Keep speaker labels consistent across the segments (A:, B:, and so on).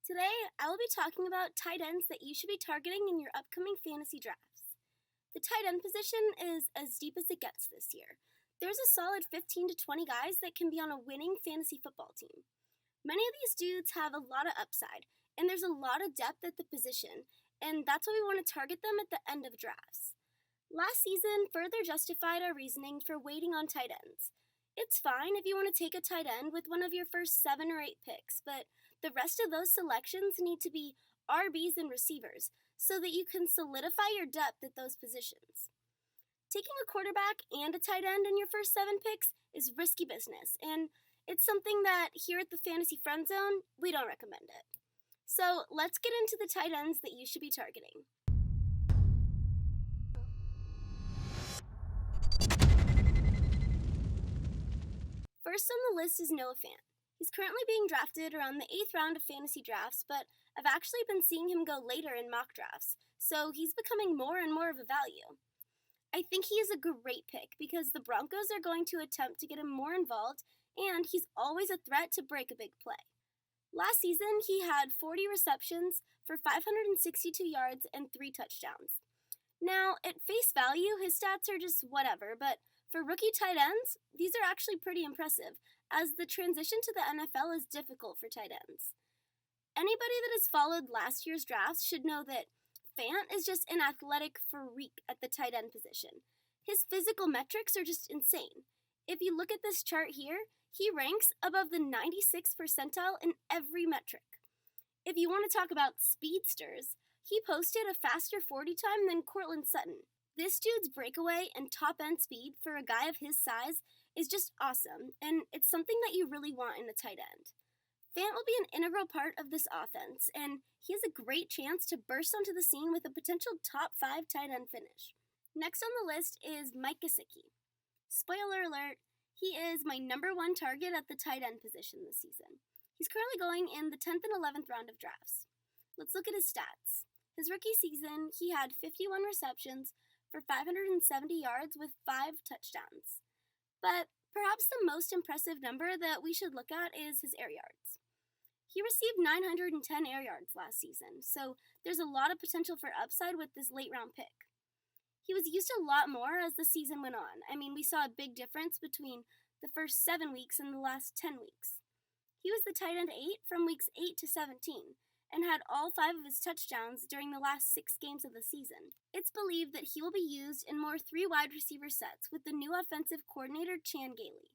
A: Today, I will be talking about tight ends that you should be targeting in your upcoming fantasy drafts. The tight end position is as deep as it gets this year. There's a solid 15 to 20 guys that can be on a winning fantasy football team. Many of these dudes have a lot of upside, and there's a lot of depth at the position, and that's why we want to target them at the end of drafts. Last season further justified our reasoning for waiting on tight ends. It's fine if you want to take a tight end with one of your first 7 or 8 picks, but the rest of those selections need to be RBs and receivers so that you can solidify your depth at those positions. Taking a quarterback and a tight end in your first 7 picks is risky business, and it's something that here at the Fantasy Friend Zone, we don't recommend it. So let's get into the tight ends that you should be targeting. First on the list is Noah Fant. He's currently being drafted around the 8th round of fantasy drafts, but I've actually been seeing him go later in mock drafts, so he's becoming more and more of a value. I think he is a great pick because the Broncos are going to attempt to get him more involved, and he's always a threat to break a big play. Last season, he had 40 receptions for 562 yards and 3 touchdowns. Now, at face value, his stats are just whatever, but for rookie tight ends, these are actually pretty impressive, as the transition to the NFL is difficult for tight ends. Anybody that has followed last year's drafts should know that Fant is just an athletic freak at the tight end position. His physical metrics are just insane. If you look at this chart here, he ranks above the 96th percentile in every metric. If you want to talk about speedsters, he posted a faster 40 time than Courtland Sutton. This dude's breakaway and top-end speed for a guy of his size is just awesome, and it's something that you really want in a tight end. Fant will be an integral part of this offense, and he has a great chance to burst onto the scene with a potential top 5 tight end finish. Next on the list is Mike Gesicki. Spoiler alert, he is my number 1 target at the tight end position this season. He's currently going in the 10th and 11th round of drafts. Let's look at his stats. His rookie season, he had 51 receptions for 570 yards with 5 touchdowns. But perhaps the most impressive number that we should look at is his air yards. He received 910 air yards last season, so there's a lot of potential for upside with this late round pick. He was used a lot more as the season went on. I mean, we saw a big difference between the first 7 weeks and the last 10 weeks. He was the tight end 8 from weeks 8 to 17, and had all 5 of his touchdowns during the last 6 games of the season. It's believed that he will be used in more 3 wide receiver sets with the new offensive coordinator Chan Gailey.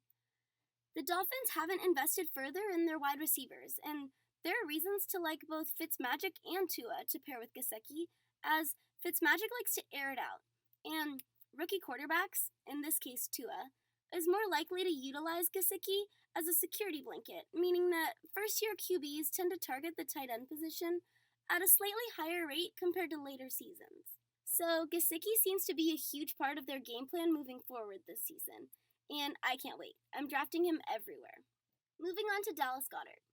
A: The Dolphins haven't invested further in their wide receivers, and there are reasons to like both Fitzmagic and Tua to pair with Gesicki, as Fitzmagic likes to air it out, and rookie quarterbacks, in this case Tua, is more likely to utilize Gesicki as a security blanket, meaning that first-year QBs tend to target the tight end position at a slightly higher rate compared to later seasons. So Gesicki seems to be a huge part of their game plan moving forward this season, and I can't wait. I'm drafting him everywhere. Moving on to Dallas Goedert.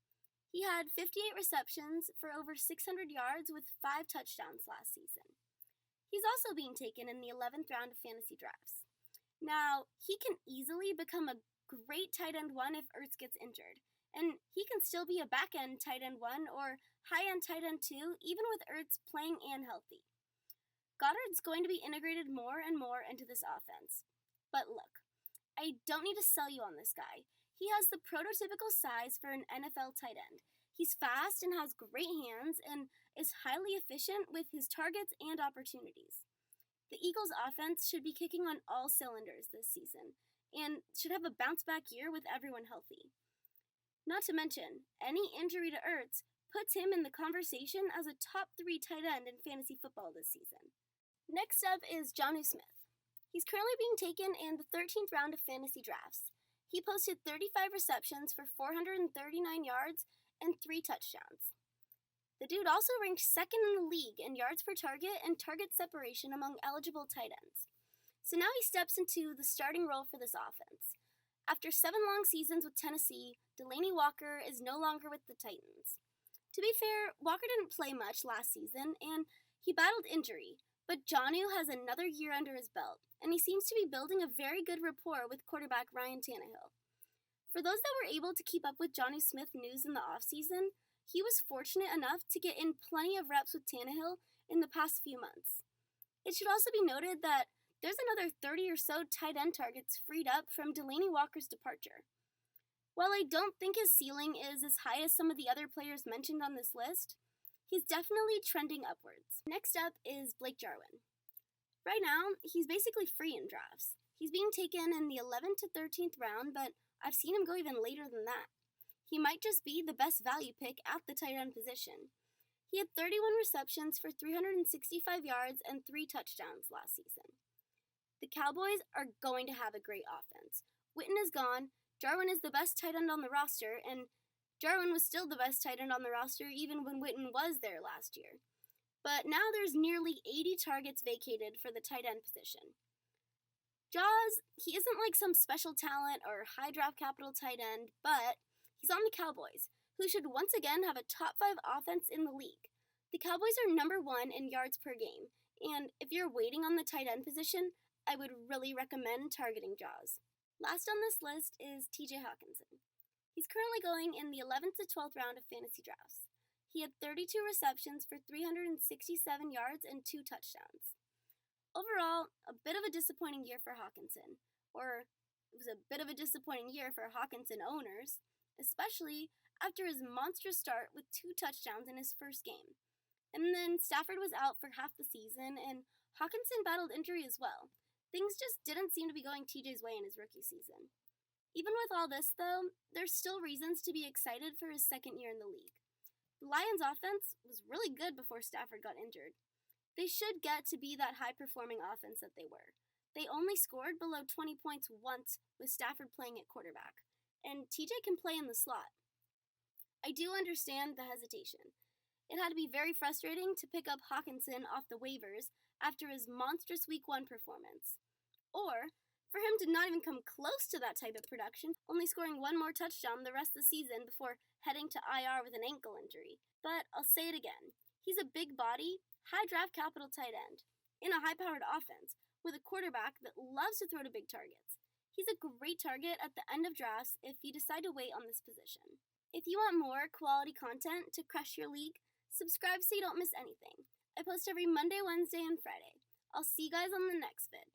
A: He had 58 receptions for over 600 yards with 5 touchdowns last season. He's also being taken in the 11th round of fantasy drafts. Now, he can easily become a great tight end 1 if Ertz gets injured, and he can still be a back-end tight end 1 or high-end tight end 2 even with Ertz playing and healthy. Goddard's going to be integrated more and more into this offense. But look, I don't need to sell you on this guy. He has the prototypical size for an NFL tight end. He's fast and has great hands and is highly efficient with his targets and opportunities. The Eagles' offense should be kicking on all cylinders this season, and should have a bounce-back year with everyone healthy. Not to mention, any injury to Ertz puts him in the conversation as a top 3 tight end in fantasy football this season. Next up is Jonnu Smith. He's currently being taken in the 13th round of fantasy drafts. He posted 35 receptions for 439 yards and 3 touchdowns. The dude also ranked 2nd in the league in yards per target and target separation among eligible tight ends. So now he steps into the starting role for this offense. After 7 long seasons with Tennessee, Delanie Walker is no longer with the Titans. To be fair, Walker didn't play much last season, and he battled injury, but Jonnu has another year under his belt, and he seems to be building a very good rapport with quarterback Ryan Tannehill. For those that were able to keep up with Jonnu Smith news in the offseason, he was fortunate enough to get in plenty of reps with Tannehill in the past few months. It should also be noted that there's another 30 or so tight end targets freed up from Delanie Walker's departure. While I don't think his ceiling is as high as some of the other players mentioned on this list, he's definitely trending upwards. Next up is Blake Jarwin. Right now, he's basically free in drafts. He's being taken in the 11th to 13th round, but I've seen him go even later than that. He might just be the best value pick at the tight end position. He had 31 receptions for 365 yards and 3 touchdowns last season. The Cowboys are going to have a great offense. Witten is gone, Jarwin is the best tight end on the roster, and Jarwin was still the best tight end on the roster even when Witten was there last year. But now there's nearly 80 targets vacated for the tight end position. Jaws, he isn't like some special talent or high draft capital tight end, but he's on the Cowboys, who should once again have a top 5 offense in the league. The Cowboys are number 1 in yards per game, and if you're waiting on the tight end position, I would really recommend targeting Jaws. Last on this list is TJ Hockenson. He's currently going in the 11th to 12th round of fantasy drafts. He had 32 receptions for 367 yards and 2 touchdowns. Overall, a bit of a disappointing year for Hockenson, or it was a bit of a disappointing year for Hockenson owners, especially after his monstrous start with 2 touchdowns in his first game. And then Stafford was out for half the season, and Hockenson battled injury as well. Things just didn't seem to be going TJ's way in his rookie season. Even with all this, though, there's still reasons to be excited for his second year in the league. The Lions' offense was really good before Stafford got injured. They should get to be that high-performing offense that they were. They only scored below 20 points once with Stafford playing at quarterback, and TJ can play in the slot. I do understand the hesitation. It had to be very frustrating to pick up Hockenson off the waivers after his monstrous Week 1 performance. Or for him to not even come close to that type of production, only scoring 1 more touchdown the rest of the season before heading to IR with an ankle injury. But I'll say it again. He's a big body, high draft capital tight end in a high-powered offense with a quarterback that loves to throw to big targets. He's a great target at the end of drafts if you decide to wait on this position. If you want more quality content to crush your league, subscribe so you don't miss anything. I post every Monday, Wednesday, and Friday. I'll see you guys on the next vid.